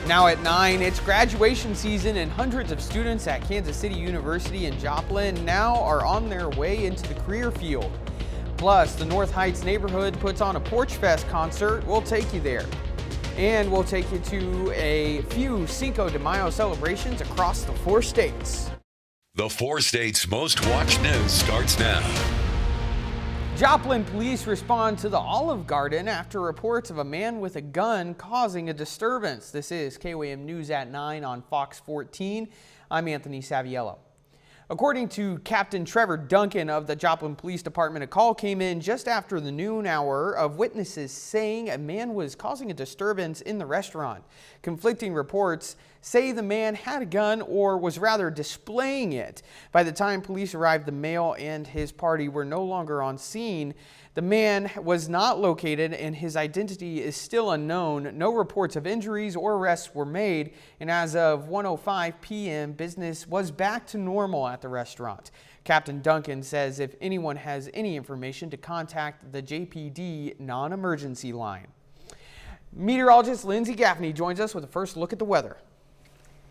Now at 9, it's graduation season and hundreds of students at Kansas City University in Joplin now are on their way into the career field. Plus, the North Heights neighborhood puts on a Porch Fest concert. We'll take you there. And we'll take you to a few Cinco de Mayo celebrations across the 4 states. The 4 states' most watched news starts now. Joplin police respond to the Olive Garden after reports of a man with a gun causing a disturbance. This is KOAM News at 9 on Fox 14. I'm Anthony Saviello. According to Captain Trevor Duncan of the Joplin Police Department, a call came in just after the noon hour of witnesses saying a man was causing a disturbance in the restaurant. Conflicting reports say the man had a gun or was rather displaying it. By the time police arrived, the male and his party were no longer on scene. The man was not located and his identity is still unknown. No reports of injuries or arrests were made, and as of 1:05 p.m., business was back to normal at the restaurant. Captain Duncan says if anyone has any information to contact the JPD non-emergency line. Meteorologist Lindsay Gaffney joins us with a first look at the weather.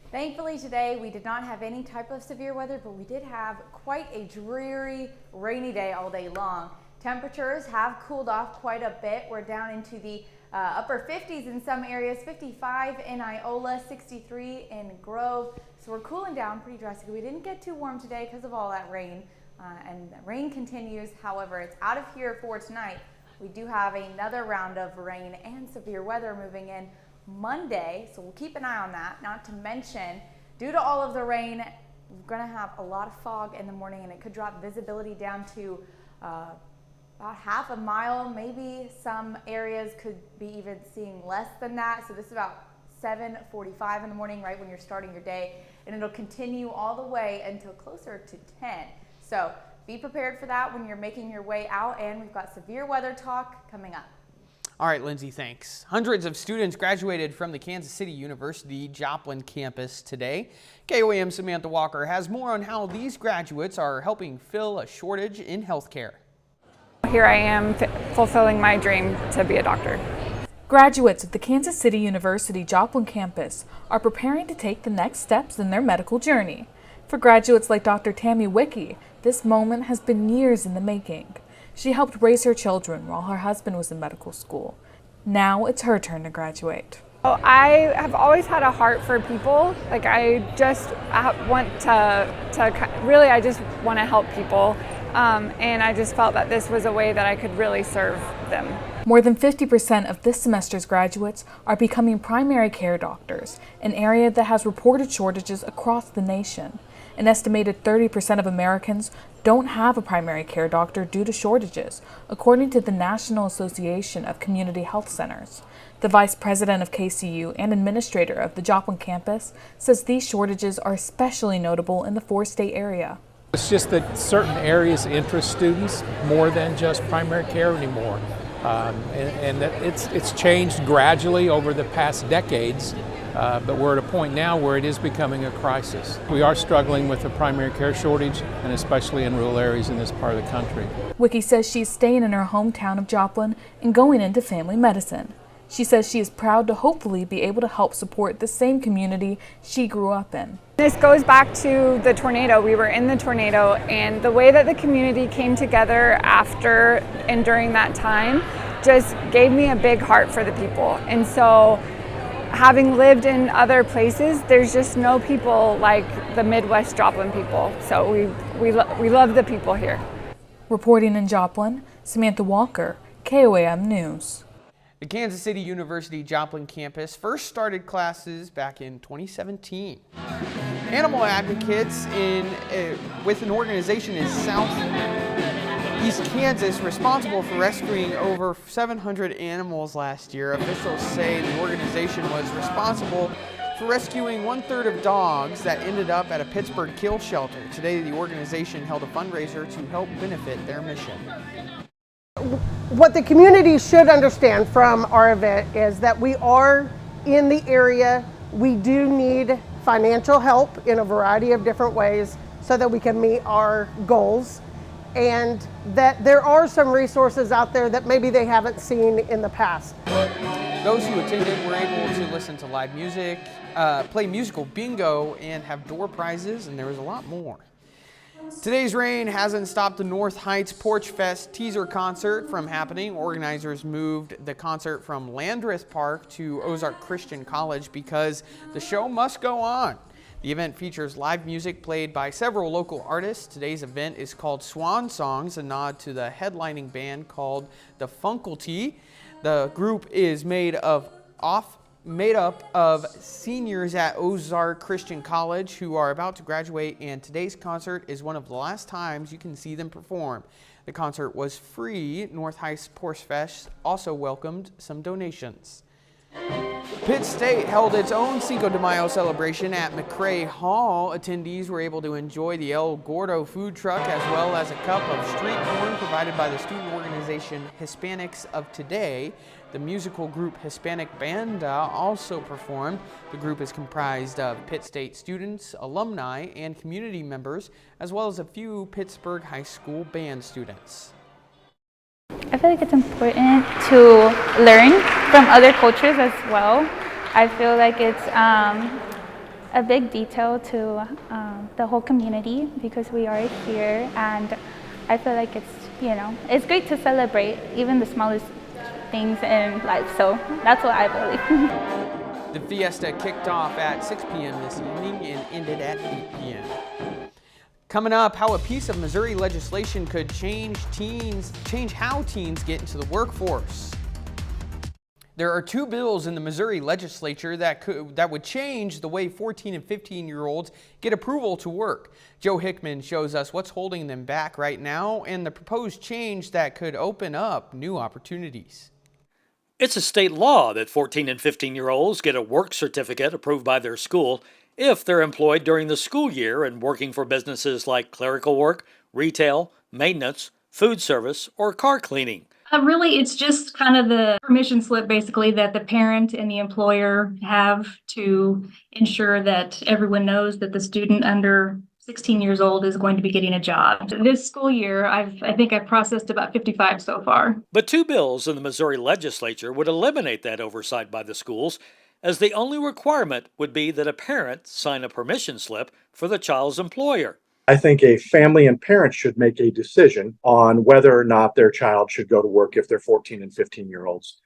Thankfully today we did not have any type of severe weather, but we did have quite a dreary, rainy day all day long. Temperatures have cooled off quite a bit. We're down into the upper 50s in some areas, 55 in Iola, 63 in Grove. So we're cooling down pretty drastically. We didn't get too warm today because of all that rain, and the rain continues. However, it's out of here for tonight. We do have another round of rain and severe weather moving in Monday, so we'll keep an eye on that. Not to mention, due to all of the rain, we're going to have a lot of fog in the morning, and it could drop visibility down to about half a mile. Maybe some areas could be even seeing less than that. So this is about 7:45 in the morning, right when you're starting your day, and it'll continue all the way until closer to 10. So be prepared for that when you're making your way out, and we've got severe weather talk coming up. All right, Lindsay, thanks. Hundreds of students graduated from the Kansas City University Joplin campus today. KOAM Samantha Walker has more on how these graduates are helping fill a shortage in healthcare. Here I am fulfilling my dream to be a doctor. Graduates of the Kansas City University Joplin campus are preparing to take the next steps in their medical journey. For graduates like Dr. Tammy Wicke, this moment has been years in the making. She helped raise her children while her husband was in medical school. Now it's her turn to graduate. I have always had a heart for people. Like I just want I just want to help people. And I just felt that this was a way that I could really serve them. More than 50% of this semester's graduates are becoming primary care doctors, an area that has reported shortages across the nation. An estimated 30% of Americans don't have a primary care doctor due to shortages, according to the National Association of Community Health Centers. The vice president of KCU and administrator of the Joplin campus says these shortages are especially notable in the 4-state area. It's just that certain areas interest students more than just primary care anymore. And it's changed gradually over the past decades, but we're at a point now where it is becoming a crisis. We are struggling with a primary care shortage, and especially in rural areas in this part of the country. Wicke says she's staying in her hometown of Joplin and going into family medicine. She says she is proud to hopefully be able to help support the same community she grew up in. This goes back to the tornado. We were in the tornado, and the way that the community came together after and during that time just gave me a big heart for the people. And so having lived in other places, there's just no people like the Midwest Joplin people. So we love the people here. Reporting in Joplin, Samantha Walker, KOAM News. The Kansas City University Joplin campus first started classes back in 2017. Animal advocates with an organization in Southeast Kansas responsible for rescuing over 700 animals last year. Officials say the organization was responsible for rescuing 1/3 of dogs that ended up at a Pittsburgh kill shelter. Today, the organization held a fundraiser to help benefit their mission. What the community should understand from our event is that we are in the area. We do need financial help in a variety of different ways so that we can meet our goals, and that there are some resources out there that maybe they haven't seen in the past. Those who attended were able to listen to live music, play musical bingo, and have door prizes, and there was a lot more. Today's rain hasn't stopped the North Heights Porch Fest teaser concert from happening. Organizers moved the concert from Landreth Park to Ozark Christian College because the show must go on. The event features live music played by several local artists. Today's event is called Swan Songs, a nod to the headlining band called the Funkelty. The group is made up of seniors at Ozark Christian College who are about to graduate, and today's concert is one of the last times you can see them perform. The concert was free. North Heights Porch Fest also welcomed some donations. Pitt State held its own Cinco de Mayo celebration at McCray Hall. Attendees were able to enjoy the El Gordo food truck as well as a cup of street corn provided by the student organization Hispanics of Today. The musical group Hispanic Banda also performed. The group is comprised of Pitt State students, alumni, and community members, as well as a few Pittsburgh High School band students. I feel like it's important to learn from other cultures as well. I feel like it's a big detail to the whole community because we are here, and I feel like it's great to celebrate even the smallest things in life. So that's what I believe. The fiesta kicked off at 6 p.m. this evening and ended at 8 p.m. Coming up, how a piece of Missouri legislation could change how teens get into the workforce. There are two bills in the Missouri legislature that would change the way 14 and 15-year-olds get approval to work. Joe Hickman shows us what's holding them back right now and the proposed change that could open up new opportunities. It's a state law that 14 and 15-year-olds get a work certificate approved by their school if they're employed during the school year and working for businesses like clerical work, retail, maintenance, food service, or car cleaning. Really, it's just kind of the permission slip, basically, that the parent and the employer have to ensure that everyone knows that the student under 16 years old is going to be getting a job. This school year, I think I've processed about 55 so far. But two bills in the Missouri legislature would eliminate that oversight by the schools, as the only requirement would be that a parent sign a permission slip for the child's employer. I think a family and parents should make a decision on whether or not their child should go to work if they're 14 and 15-year-olds,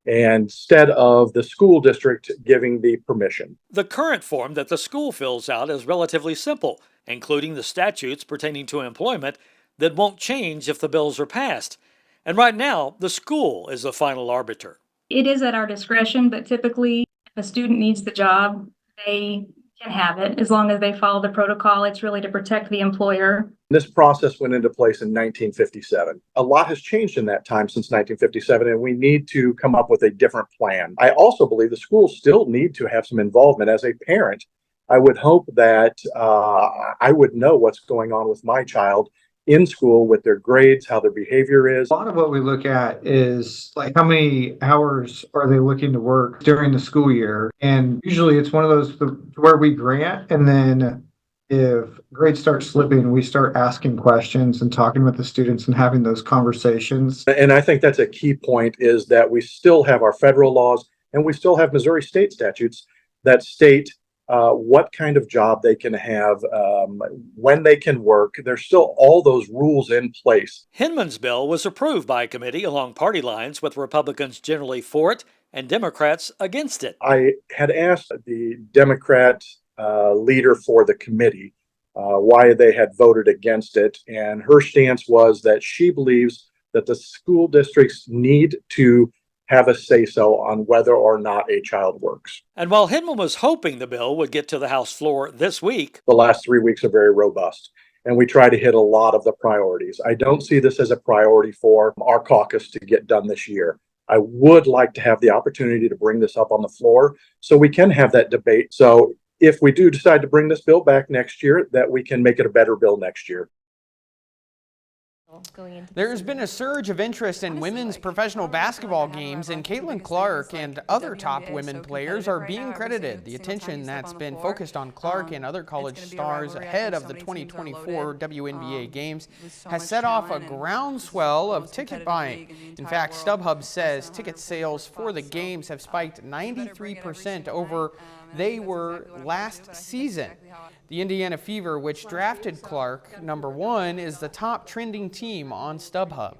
instead of the school district giving the permission. The current form that the school fills out is relatively simple, including the statutes pertaining to employment that won't change if the bills are passed. And right now, the school is the final arbiter. It is at our discretion, but typically, if a student needs the job, they can have it as long as they follow the protocol. It's really to protect the employer. This process went into place in 1957. A lot has changed in that time since 1957, and we need to come up with a different plan. I also believe the schools still need to have some involvement. As a parent, I would hope that I would know what's going on with my child in school with their grades, how their behavior is. A lot of what we look at is like how many hours are they looking to work during the school year. And usually it's one of those where we grant, and then if grades start slipping, we start asking questions and talking with the students and having those conversations. And I think that's a key point, is that we still have our federal laws and we still have Missouri state statutes that state what kind of job they can have, when they can work. There's still all those rules in place. Hinman's bill was approved by a committee along party lines, with Republicans generally for it and Democrats against it. I had asked the Democrat leader for the committee why they had voted against it, and her stance was that she believes that the school districts need to have a say-so on whether or not a child works. And while Hinman was hoping the bill would get to the House floor this week, the last 3 weeks are very robust, and we try to hit a lot of the priorities. I don't see this as a priority for our caucus to get done this year. I would like to have the opportunity to bring this up on the floor so we can have that debate. So if we do decide to bring this bill back next year, that we can make it a better bill next year. There's been a surge of interest in women's professional basketball games, and Caitlin Clark and other top women players are being credited. The attention that's been focused on Clark and other college stars ahead of the 2024 WNBA games has set off a groundswell of ticket buying. In fact, StubHub says ticket sales for the games have spiked 93% over they were last season. The Indiana Fever, which drafted Clark #1, is the top trending team on StubHub.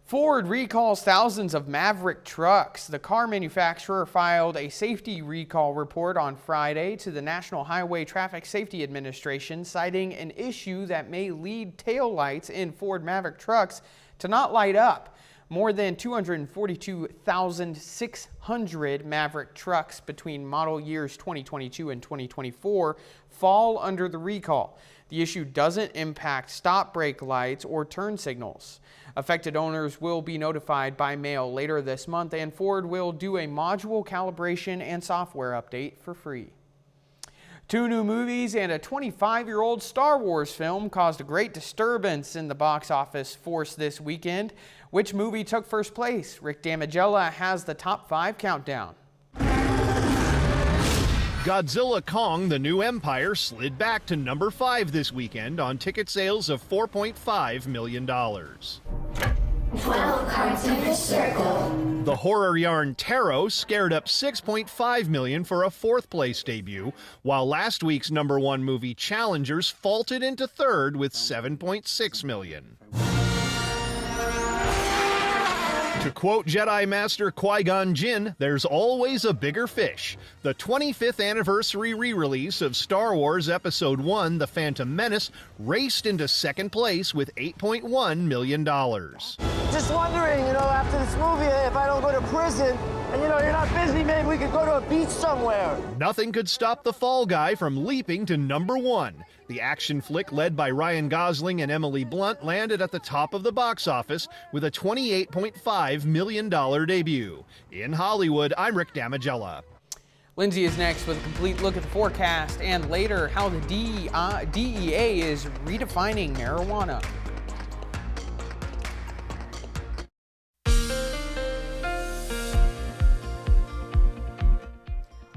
Ford recalls thousands of Maverick trucks. The car manufacturer filed a safety recall report on Friday to the National Highway Traffic Safety Administration, citing an issue that may lead taillights in Ford Maverick trucks to not light up. More than 242,600 Maverick trucks between model years 2022 and 2024 fall under the recall. The issue doesn't impact stop brake lights or turn signals. Affected owners will be notified by mail later this month, and Ford will do a module calibration and software update for free. 2 new movies and a 25-year-old Star Wars film caused a great disturbance in the box office force this weekend. Which movie took first place? Rick Damigella has the top 5 countdown. Godzilla Kong: The New Empire slid back to number 5 this weekend on ticket sales of $4.5 million. 12 cards in a circle. The horror yarn Tarot scared up $6.5 million for a 4th place debut, while last week's #1 movie Challengers faulted into 3rd with $7.6 million. To quote Jedi Master Qui-Gon Jinn, there's always a bigger fish. The 25th anniversary re-release of Star Wars Episode 1, The Phantom Menace, raced into 2nd place with $8.1 million. Just wondering, after this movie, if I don't go to prison, and you're not busy, maybe we could go to a beach somewhere. Nothing could stop the Fall Guy from leaping to #1. The action flick led by Ryan Gosling and Emily Blunt landed at the top of the box office with a $28.5 million debut. In Hollywood, I'm Rick Damigella. Lindsay is next with a complete look at the forecast, and later how the DEA is redefining marijuana.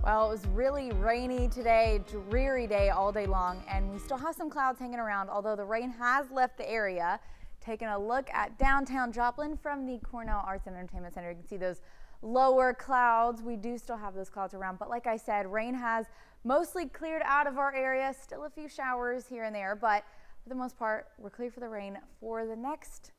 Well, it was really rainy today, dreary day all day long, and we still have some clouds hanging around, although the rain has left the area. Taking a look at downtown Joplin from the Cornell Arts and Entertainment Center, you can see those lower clouds. We do still have those clouds around, but like I said, rain has mostly cleared out of our area. Still a few showers here and there, but for the most part, we're clear for the rain for the next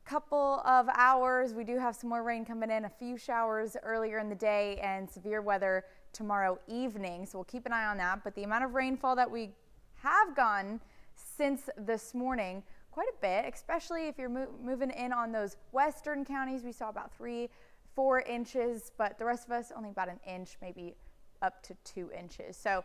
couple of hours. We do have some more rain coming in, a few showers earlier in the day, and severe weather tomorrow evening, so we'll keep an eye on that. But the amount of rainfall that we have gotten since this morning, quite a bit, especially if you're moving in on those western counties. We saw about 3-4 inches, but the rest of us only about an inch, maybe up to 2 inches. So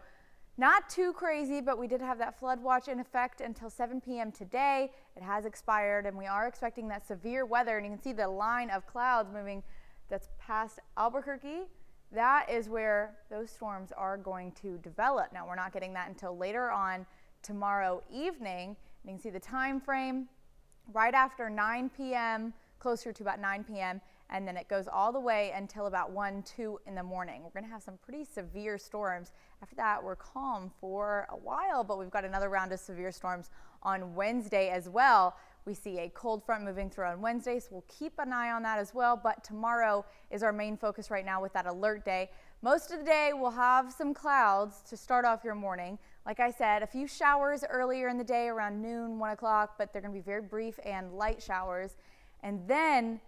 not too crazy, but we did have that flood watch in effect until 7 p.m. today. It has expired, and we are expecting that severe weather. And you can see the line of clouds moving that's past Albuquerque. That is where those storms are going to develop. Now, we're not getting that until later on tomorrow evening. And you can see the time frame right after 9 p.m., closer to about 9 p.m., and then it goes all the way until about 1-2 in the morning. We're going to have some pretty severe storms. After that, we're calm for a while, but we've got another round of severe storms on Wednesday as well. We see a cold front moving through on Wednesday, so we'll keep an eye on that as well. But tomorrow is our main focus right now with that alert day. Most of the day, we'll have some clouds to start off your morning. Like I said, a few showers earlier in the day around noon, 1 o'clock, but they're going to be very brief and light showers. And then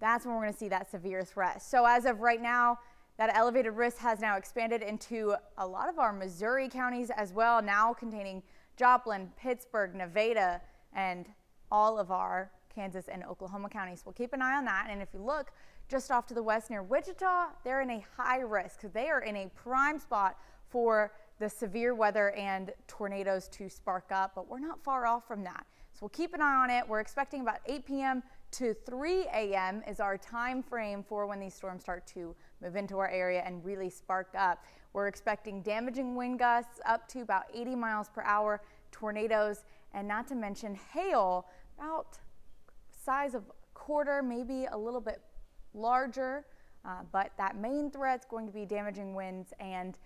that's when we're going to see that severe threat. So as of right now, that elevated risk has now expanded into a lot of our Missouri counties as well, now containing Joplin, Pittsburgh, Nevada, and all of our Kansas and Oklahoma counties. We'll keep an eye on that. And if you look just off to the west near Wichita, they're in a high risk. They are in a prime spot for the severe weather and tornadoes to spark up, but we're not far off from that. So we'll keep an eye on it. We're expecting about 8 p.m. to 3 a.m. is our time frame for when these storms start to move into our area and really spark up. We're expecting damaging wind gusts up to about 80 miles per hour, tornadoes, and not to mention hail about size of quarter, maybe a little bit larger, but that main threat's going to be damaging winds and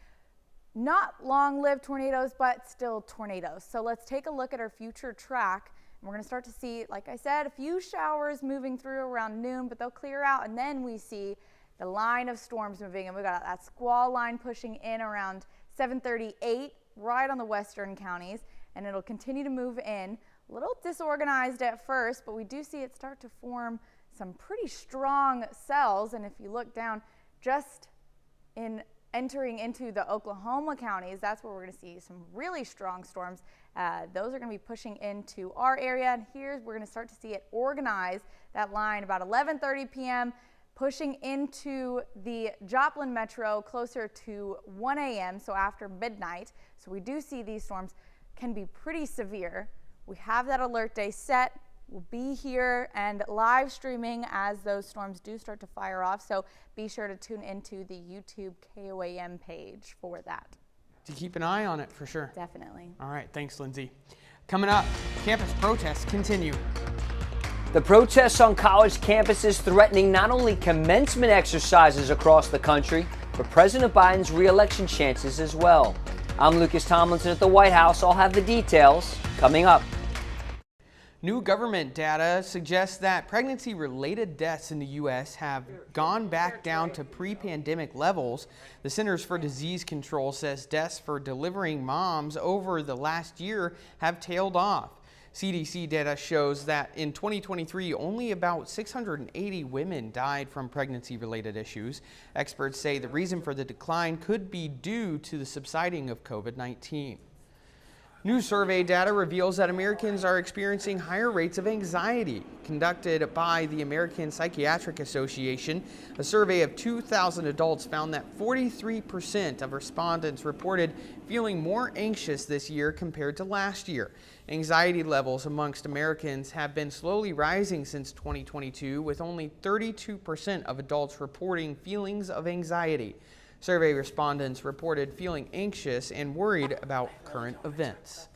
not long-lived tornadoes, but still tornadoes. So let's take a look at our future track. And we're going to start to see, like I said, a few showers moving through around noon, but they'll clear out, and then we see the line of storms moving, and we got that squall line pushing in around 7:38 right on the western counties, and it'll continue to move in. A little disorganized at first, but we do see it start to form some pretty strong cells, and if you look down just in entering into the Oklahoma counties, that's where we're going to see some really strong storms. Those are going to be pushing into our area, and here we're going to start to see it organize that line about 11:30 p.m., pushing into the Joplin metro closer to 1 a.m., so after midnight. So we do see these storms can be pretty severe. We have that alert day set. We'll be here and live streaming as those storms do start to fire off. So be sure to tune into the YouTube KOAM page for that. To keep an eye on it for sure. Definitely. All right, thanks, Lindsay. Coming up, campus protests continue. The protests on college campuses threatening not only commencement exercises across the country, but President Biden's re-election chances as well. I'm Lucas Tomlinson at the White House. I'll have the details coming up. New government data suggests that pregnancy-related deaths in the U.S. have gone back down to pre-pandemic levels. The Centers for Disease Control says deaths for delivering moms over the last year have tailed off. CDC data shows that in 2023, only about 680 women died from pregnancy-related issues. Experts say the reason for the decline could be due to the subsiding of COVID-19. New survey data reveals that Americans are experiencing higher rates of anxiety. Conducted by the American Psychiatric Association, a survey of 2,000 adults found that 43% of respondents reported feeling more anxious this year compared to last year. Anxiety levels amongst Americans have been slowly rising since 2022, with only 32% of adults reporting feelings of anxiety. Survey respondents reported feeling anxious and worried about current events.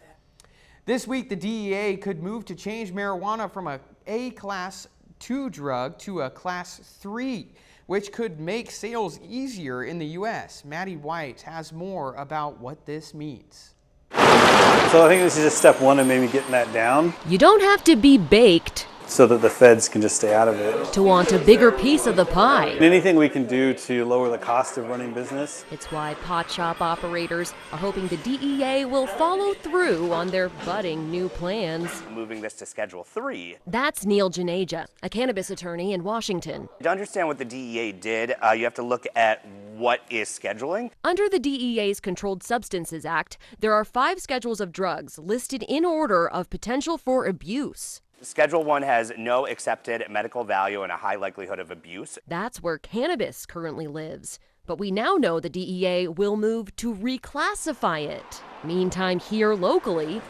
This week, the DEA could move to change marijuana from a Class 2 drug to a Class 3, which could make sales easier in the U.S. Maddie White has more about what this means. So I think this is just step one in maybe getting that down. You don't have to be baked so that the feds can just stay out of it. to want a bigger piece of the pie. And anything we can do to lower the cost of running business. It's why pot shop operators are hoping the DEA will follow through on their budding new plans. Moving this to Schedule 3. That's Neil Janeja, a cannabis attorney in Washington. To understand what the DEA did, you have to look at what is scheduling. Under the DEA's Controlled Substances Act, there are 5 schedules of drugs listed in order of potential for abuse. Schedule 1 has no accepted medical value and a high likelihood of abuse. That's where cannabis currently lives. But we now know the DEA will move to reclassify it. Meantime, here locally,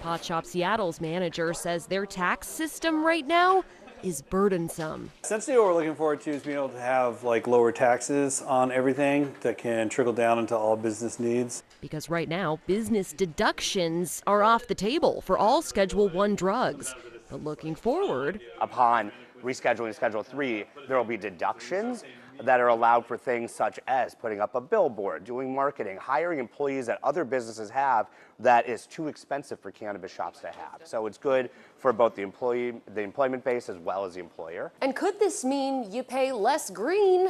Pot Shop Seattle's manager says their tax system right now is burdensome. Essentially what we're looking forward to is being able to have like lower taxes on everything that can trickle down into all business needs. Because right now, business deductions are off the table for all Schedule 1 drugs. But looking forward, Upon rescheduling Schedule 3, there will be deductions that are allowed for things such as putting up a billboard, doing marketing, hiring employees that other businesses have that is too expensive for cannabis shops to have. So it's good for both the employment base as well as the employer. And could this mean you pay less green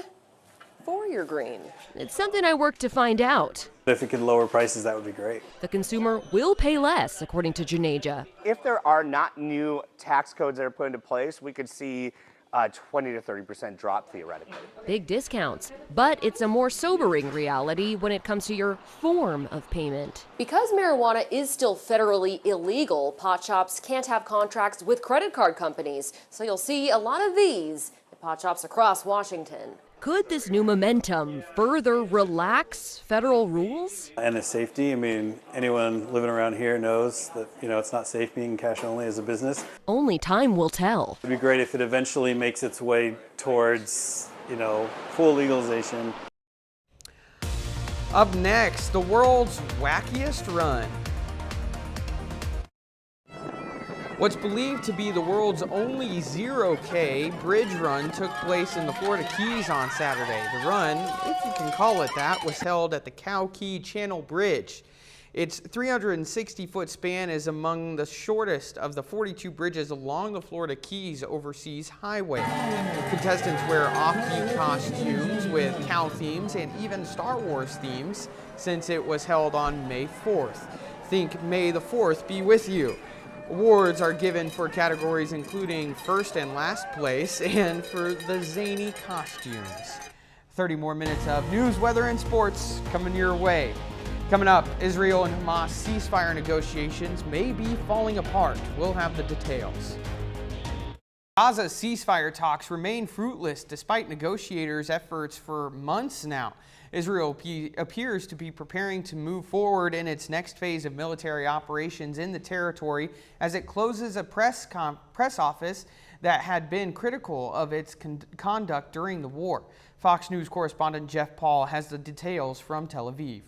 for your green? It's something I worked to find out. If it can lower prices, that would be great. The consumer will pay less, according to Janeja. If there are not new tax codes that are put into place, we could see a 20 to 30% drop theoretically. Big discounts, but it's a more sobering reality when it comes to your form of payment. Because marijuana is still federally illegal, pot shops can't have contracts with credit card companies, so you'll see a lot of these at pot shops across Washington. Could this new momentum further relax federal rules? And the safety, I mean, anyone living around here knows that, it's not safe being cash only as a business. Only time will tell. It'd be great if it eventually makes its way towards, full legalization. Up next, the world's wackiest run. What's believed to be the world's only 0K bridge run took place in the Florida Keys on Saturday. The run, if you can call it that, was held at the Cow Key Channel Bridge. Its 360-foot span is among the shortest of the 42 bridges along the Florida Keys Overseas Highway. Contestants wear off-beat costumes with cow themes and even Star Wars themes since it was held on May 4th. Think May the 4th be with you. Awards are given for categories including first and last place and for the zany costumes. 30 more minutes of news, weather, and sports coming your way. Coming up, Israel and Hamas ceasefire negotiations may be falling apart. We'll have the details. Gaza's ceasefire talks remain fruitless despite negotiators' efforts for months now. Israel appears to be preparing to move forward in its next phase of military operations in the territory as it closes a press office that had been critical of its conduct during the war. Fox News correspondent Jeff Paul has the details from Tel Aviv.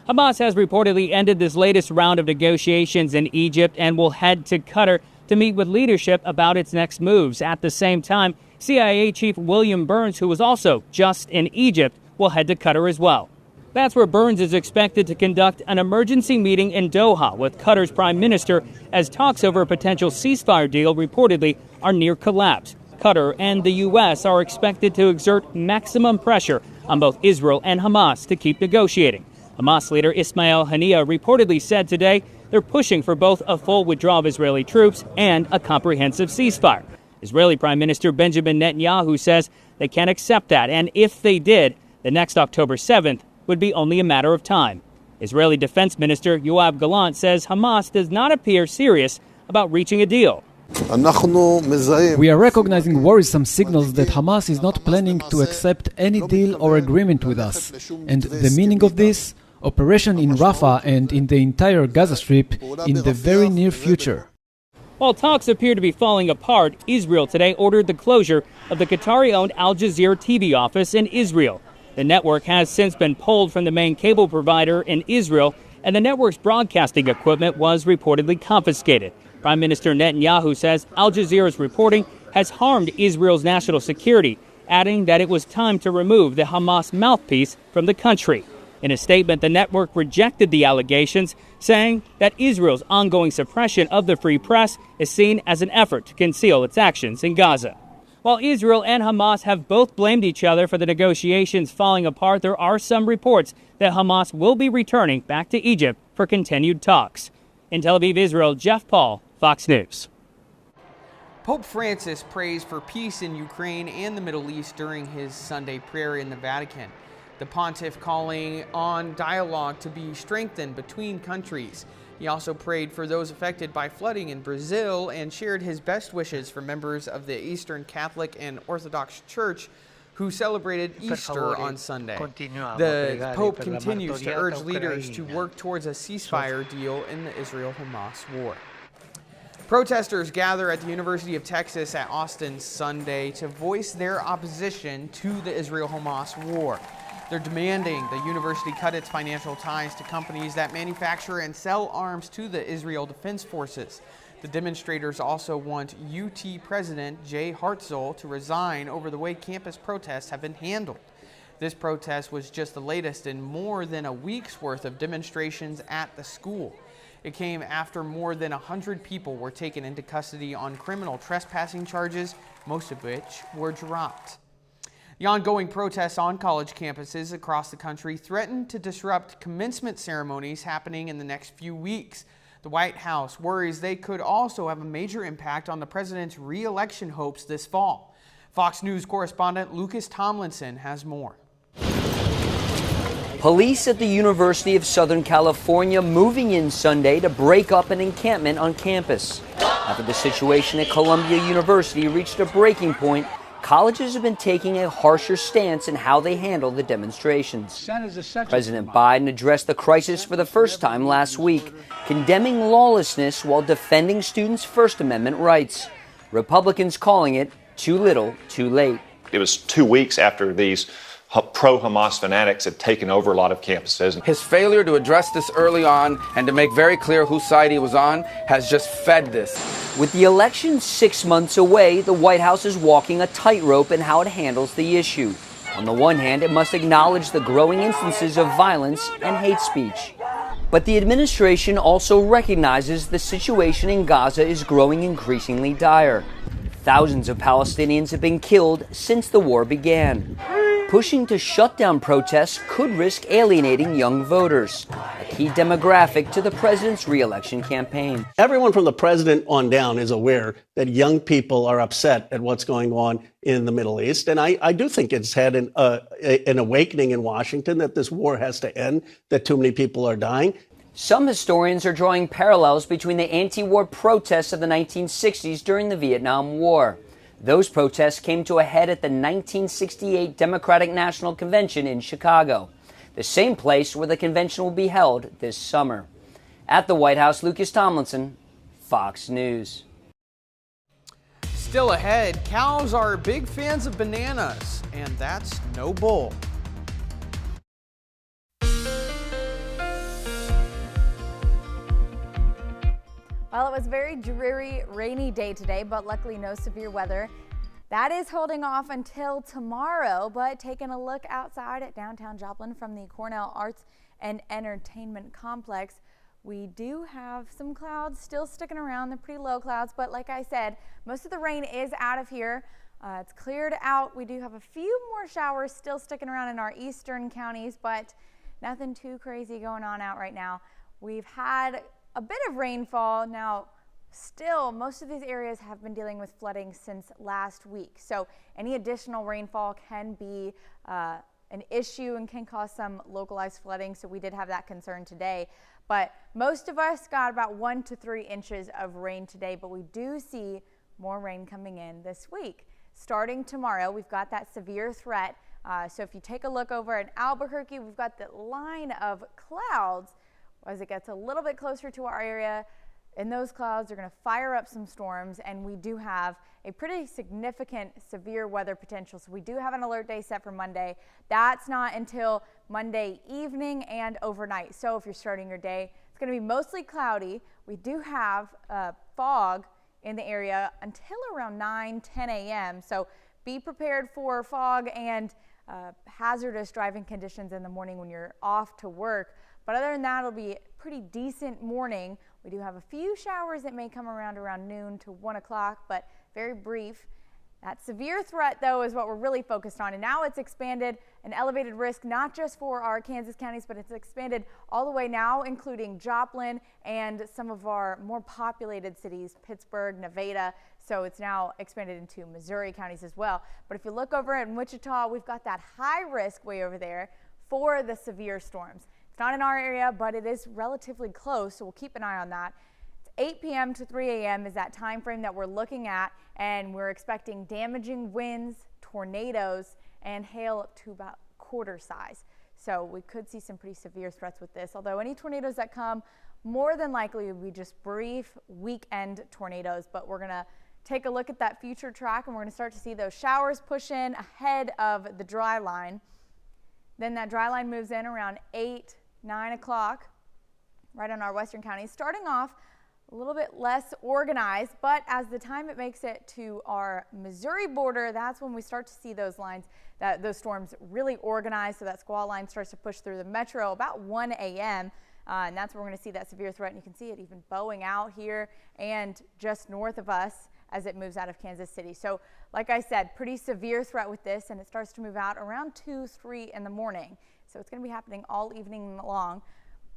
Hamas has reportedly ended this latest round of negotiations in Egypt and will head to Qatar to meet with leadership about its next moves. At the same time, CIA Chief William Burns, who was also just in Egypt, will head to Qatar as well. That's where Burns is expected to conduct an emergency meeting in Doha with Qatar's prime minister as talks over a potential ceasefire deal reportedly are near collapse. Qatar and the U.S. are expected to exert maximum pressure on both Israel and Hamas to keep negotiating. Hamas leader Ismail Haniyeh reportedly said today they're pushing for both a full withdrawal of Israeli troops and a comprehensive ceasefire. Israeli Prime Minister Benjamin Netanyahu says they can't accept that, and if they did, the next October 7th would be only a matter of time. Israeli Defense Minister Yoav Gallant says Hamas does not appear serious about reaching a deal. We are recognizing worrisome signals that Hamas is not planning to accept any deal or agreement with us. And the meaning of this, operation in Rafah and in the entire Gaza Strip in the very near future. While talks appear to be falling apart, Israel today ordered the closure of the Qatari-owned Al Jazeera TV office in Israel. The network has since been pulled from the main cable provider in Israel, and the network's broadcasting equipment was reportedly confiscated. Prime Minister Netanyahu says Al Jazeera's reporting has harmed Israel's national security, adding that it was time to remove the Hamas mouthpiece from the country. In a statement, the network rejected the allegations, saying that Israel's ongoing suppression of the free press is seen as an effort to conceal its actions in Gaza. While Israel and Hamas have both blamed each other for the negotiations falling apart, there are some reports that Hamas will be returning back to Egypt for continued talks. In Tel Aviv, Israel, Jeff Paul, Fox News. Pope Francis prays for peace in Ukraine and the Middle East during his Sunday prayer in the Vatican. The pontiff calling on dialogue to be strengthened between countries. He also prayed for those affected by flooding in Brazil and shared his best wishes for members of the Eastern Catholic and Orthodox Church who celebrated Easter on Sunday. The Pope continues to urge leaders to work towards a ceasefire deal in the Israel-Hamas war. Protesters gather at the University of Texas at Austin Sunday to voice their opposition to the Israel-Hamas war. They're demanding the university cut its financial ties to companies that manufacture and sell arms to the Israel Defense Forces. The demonstrators also want UT President Jay Hartzell to resign over the way campus protests have been handled. This protest was just the latest in more than a week's worth of demonstrations at the school. It came after more than 100 people were taken into custody on criminal trespassing charges, most of which were dropped. The ongoing protests on college campuses across the country threaten to disrupt commencement ceremonies happening in the next few weeks. The White House worries they could also have a major impact on the president's re-election hopes this fall. Fox News correspondent Lucas Tomlinson has more. Police at the University of Southern California moving in Sunday to break up an encampment on campus. After the situation at Columbia University reached a breaking point, colleges have been taking a harsher stance in how they handle the demonstrations. President Biden addressed the crisis for the first time last week, condemning lawlessness while defending students' First Amendment rights. Republicans calling it too little, too late. It was 2 weeks after these pro-Hamas fanatics had taken over a lot of campuses. His failure to address this early on and to make very clear whose side he was on has just fed this. With the election 6 months away, the White House is walking a tightrope in how it handles the issue. On the one hand, it must acknowledge the growing instances of violence and hate speech. But the administration also recognizes the situation in Gaza is growing increasingly dire. Thousands of Palestinians have been killed since the war began. Pushing to shut down protests could risk alienating young voters, a key demographic to the president's re-election campaign. Everyone from the president on down is aware that young people are upset at what's going on in the Middle East. And I do think it's had an awakening in Washington that this war has to end, that too many people are dying. Some historians are drawing parallels between the anti-war protests of the 1960s during the Vietnam War. Those protests came to a head at the 1968 Democratic National Convention in Chicago, the same place where the convention will be held this summer. At the White House, Lucas Tomlinson, Fox News. Still ahead, cows are big fans of bananas, and that's no bull. Well, it was a very dreary, rainy day today, but luckily no severe weather. That is holding off until tomorrow, but taking a look outside at downtown Joplin from the Cornell Arts and Entertainment Complex, we do have some clouds still sticking around. They're pretty low clouds, but like I said, most of the rain is out of here. It's cleared out. We do have a few more showers still sticking around in our eastern counties, but nothing too crazy going on out right now. We've had a bit of rainfall. Now, still, most of these areas have been dealing with flooding since last week. So any additional rainfall can be an issue and can cause some localized flooding. So we did have that concern today. But most of us got about 1 to 3 inches of rain today, but we do see more rain coming in this week. Starting tomorrow, we've got that severe threat. So if you take a look over at Albuquerque, we've got the line of clouds. As it gets a little bit closer to our area, and those clouds are going to fire up some storms, and we do have a pretty significant severe weather potential. So we do have an alert day set for Monday. That's not until Monday evening and overnight. So if you're starting your day, it's going to be mostly cloudy. We do have fog in the area until around 9, 10 a.m. So be prepared for fog and hazardous driving conditions in the morning when you're off to work. But other than that, it'll be a pretty decent morning. We do have a few showers that may come around noon to 1 o'clock, but very brief. That severe threat, though, is what we're really focused on. And now it's expanded an elevated risk, not just for our Kansas counties, but it's expanded all the way now, including Joplin and some of our more populated cities, Pittsburgh, Nevada. So it's now expanded into Missouri counties as well. But if you look over in Wichita, we've got that high risk way over there for the severe storms. Not in our area, but it is relatively close, so we'll keep an eye on that. It's 8 p.m. to 3 a.m. is that time frame that we're looking at, and we're expecting damaging winds, tornadoes, and hail up to about quarter size. So we could see some pretty severe threats with this, although any tornadoes that come more than likely will be just brief weekend tornadoes. But we're going to take a look at that future track, and we're going to start to see those showers push in ahead of the dry line. Then that dry line moves in around 8, 9 o'clock, right on our western counties, starting off a little bit less organized, but as the time it makes it to our Missouri border, that's when we start to see those lines, those storms really organized. So that squall line starts to push through the metro about 1 a.m. And that's where we're going to see that severe threat. And you can see it even bowing out here and just north of us as it moves out of Kansas City. So like I said, pretty severe threat with this, and it starts to move out around 2, 3 in the morning. So it's going to be happening all evening long.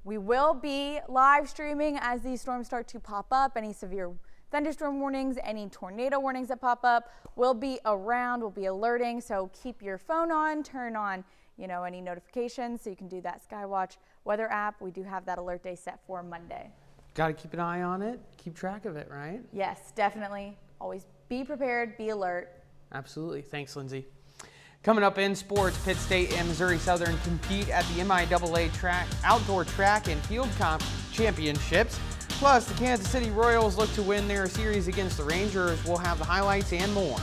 We will be live streaming as these storms start to pop up. Any severe thunderstorm warnings, any tornado warnings that pop up, we'll be around, we'll be alerting. So keep your phone on, turn on, any notifications so you can do that Skywatch weather app. We do have that alert day set for Monday. Got to keep an eye on it, keep track of it, right? Yes, definitely. Always be prepared, be alert. Absolutely. Thanks, Lindsay. Coming up in sports, Pitt State and Missouri Southern compete at the MIAA Outdoor Track and Field Comp Championships. Plus, the Kansas City Royals look to win their series against the Rangers. We'll have the highlights and more.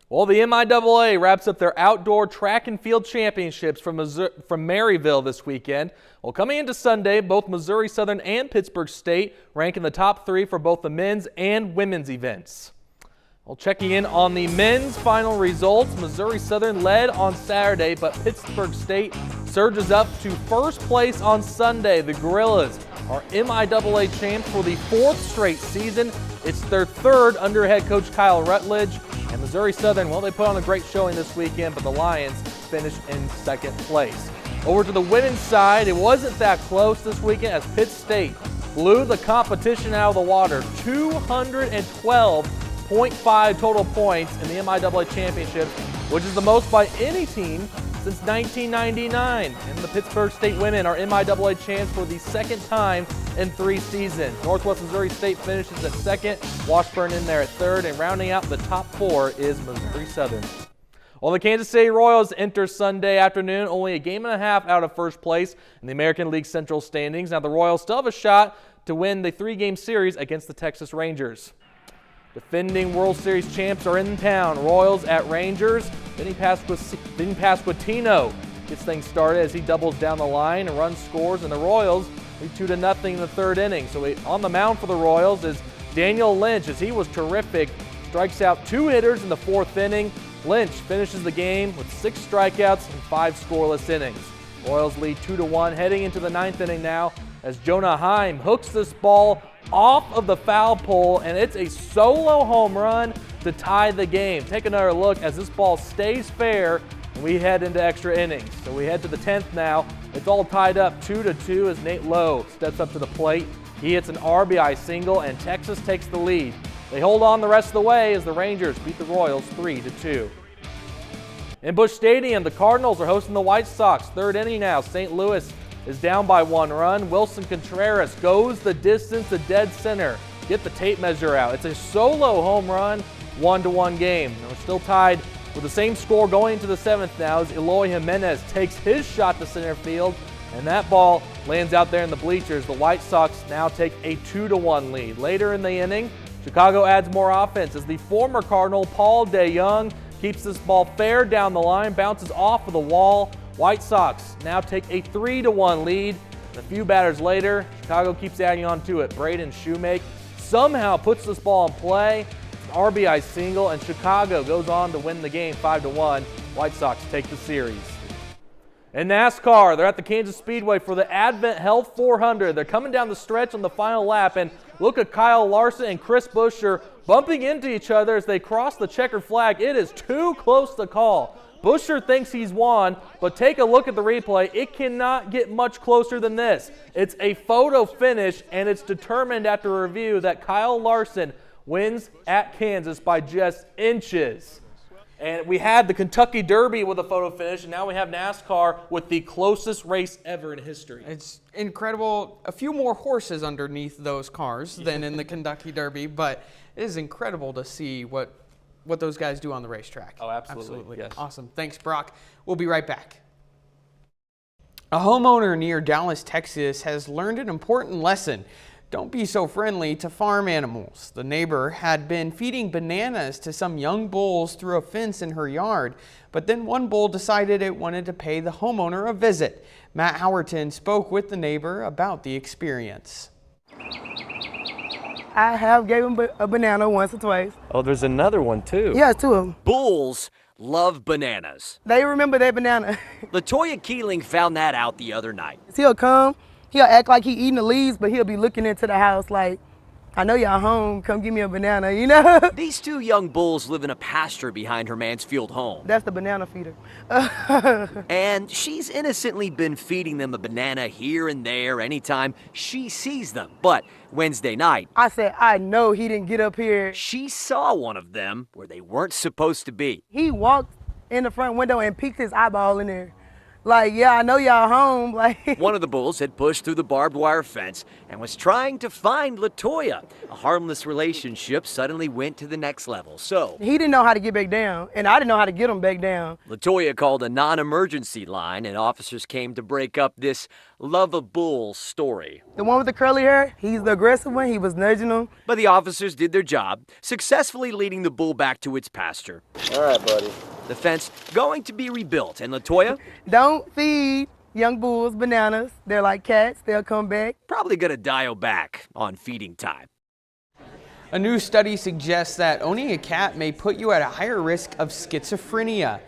Well, the MIAA wraps up their outdoor track and field championships from Maryville this weekend. Well, coming into Sunday, both Missouri Southern and Pittsburgh State rank in the top 3 for both the men's and women's events. Well, checking in on the men's final results, Missouri Southern led on Saturday, but Pittsburgh State surges up to first place on Sunday. The Gorillas are MIAA champs for the 4th straight season. It's their 3rd under head coach Kyle Rutledge. And Missouri Southern, well, they put on a great showing this weekend, but the Lions finished in 2nd place. Over to the women's side, it wasn't that close this weekend as Pitt State blew the competition out of the water. 212.5 total points in the MIAA championship, which is the most by any team since 1999. And the Pittsburgh State women are MIAA champs for the 2nd time in 3 seasons. Northwest Missouri State finishes at 2nd, Washburn in there at 3rd, and rounding out the top 4 is Missouri Southern. Well, the Kansas City Royals enter Sunday afternoon, only a game and a half out of first place in the American League Central standings. Now the Royals still have a shot to win the 3-game series against the Texas Rangers. Defending World Series champs are in town. Royals at Rangers. Vinny Pasquantino gets things started as he doubles down the line and runs scores, and the Royals lead 2-0 in the 3rd inning. So on the mound for the Royals is Daniel Lynch, as he was terrific. Strikes out 2 hitters in the 4th inning. Lynch finishes the game with 6 strikeouts and 5 scoreless innings. Royals lead 2-1 heading into the 9th inning now as Jonah Heim hooks this ball off of the foul pole, and it's a solo home run to tie the game. Take another look as this ball stays fair, and we head into extra innings. So we head to the 10th now. It's all tied up 2-2 as Nate Lowe steps up to the plate. He hits an RBI single, and Texas takes the lead. They hold on the rest of the way as the Rangers beat the Royals 3-2. In Busch Stadium, the Cardinals are hosting the White Sox. 3rd inning now. St. Louis is down by 1 run. Wilson Contreras goes the distance to dead center. Get the tape measure out. It's a solo home run, 1-1 game. And we're still tied with the same score going into the 7th now as Eloy Jimenez takes his shot to center field, and that ball lands out there in the bleachers. The White Sox now take a 2-1 lead. Later in the inning, Chicago adds more offense as the former Cardinal Paul DeJong keeps this ball fair down the line, bounces off of the wall. White Sox now take a 3-1 lead. And a few batters later, Chicago keeps adding on to it. Braden Shoemake somehow puts this ball in play. It's an RBI single, and Chicago goes on to win the game 5-1. White Sox take the series. In NASCAR, they're at the Kansas Speedway for the Advent Health 400. They're coming down the stretch on the final lap, and look at Kyle Larson and Chris Buescher bumping into each other as they cross the checkered flag. It is too close to call. Buescher thinks he's won, but take a look at the replay. It cannot get much closer than this. It's a photo finish, and it's determined after review that Kyle Larson wins at Kansas by just inches. And we had the Kentucky Derby with a photo finish, and now we have NASCAR with the closest race ever in history. It's incredible. A few more horses underneath those cars than in the Kentucky Derby, but it is incredible to see what those guys do on the racetrack. Oh, absolutely. Yes. Awesome. Thanks, Brock. We'll be right back. A homeowner near Dallas, Texas has learned an important lesson. Don't be so friendly to farm animals. The neighbor had been feeding bananas to some young bulls through a fence in her yard, but then one bull decided it wanted to pay the homeowner a visit. Matt Howerton spoke with the neighbor about the experience. I have gave him a banana once or twice. Oh, there's another one too. Yeah, 2 of them. Bulls love bananas. They remember that banana. LaToya Keeling found that out the other night. He'll come, he'll act like he eating the leaves, but he'll be looking into the house like, I know y'all home, come give me a banana, you know? These 2 young bulls live in a pasture behind her Mansfield home. That's the banana feeder. And she's innocently been feeding them a banana here and there anytime she sees them. But Wednesday night, I said, I know he didn't get up here. She saw one of them where they weren't supposed to be. He walked in the front window and peeked his eyeball in there. Like, yeah, I know y'all home. Like, One of the bulls had pushed through the barbed wire fence and was trying to find LaToya. A harmless relationship suddenly went to the next level. So he didn't know how to get back down, and I didn't know how to get him back down. LaToya called a non-emergency line, and officers came to break up this love of bulls story. The one with the curly hair, he's the aggressive one. He was nudging him. But the officers did their job, successfully leading the bull back to its pasture. All right, buddy. The fence going to be rebuilt, and LaToya? Don't feed young bulls bananas. They're like cats. They'll come back. Probably gonna dial back on feeding time. A new study suggests that owning a cat may put you at a higher risk of schizophrenia.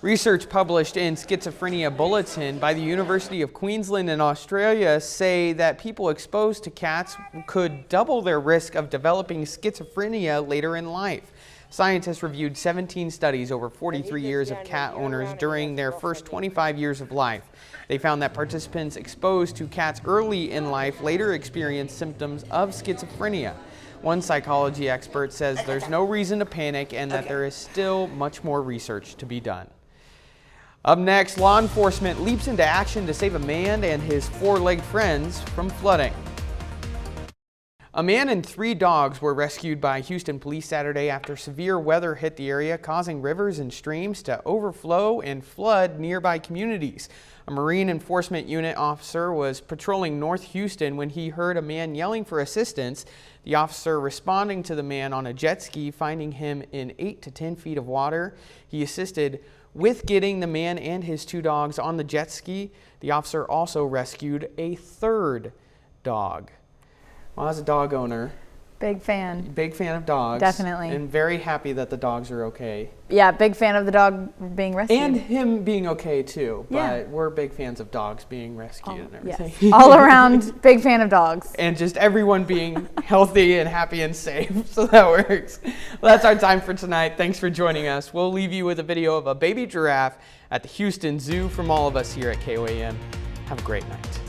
Research published in Schizophrenia Bulletin by the University of Queensland in Australia say that people exposed to cats could double their risk of developing schizophrenia later in life. Scientists reviewed 17 studies over 43 years of cat owners during their first 25 years of life. They found that participants exposed to cats early in life later experienced symptoms of schizophrenia. One psychology expert says there's no reason to panic and that there is still much more research to be done. Up next, law enforcement leaps into action to save a man and his four-legged friends from flooding. A man and 3 dogs were rescued by Houston police Saturday after severe weather hit the area, causing rivers and streams to overflow and flood nearby communities. A Marine Enforcement Unit officer was patrolling North Houston when he heard a man yelling for assistance. The officer responding to the man on a jet ski, finding him in 8 to 10 feet of water. He assisted with getting the man and his 2 dogs on the jet ski. The officer also rescued a 3rd dog. Well, as a dog owner, Big fan of dogs. Definitely. And very happy that the dogs are okay. Yeah, big fan of the dog being rescued. And him being okay too. Yeah. But we're big fans of dogs being rescued and everything. Yes. All around, big fan of dogs. And just everyone being healthy and happy and safe. So that works. Well, that's our time for tonight. Thanks for joining us. We'll leave you with a video of a baby giraffe at the Houston Zoo from all of us here at KOAM. Have a great night.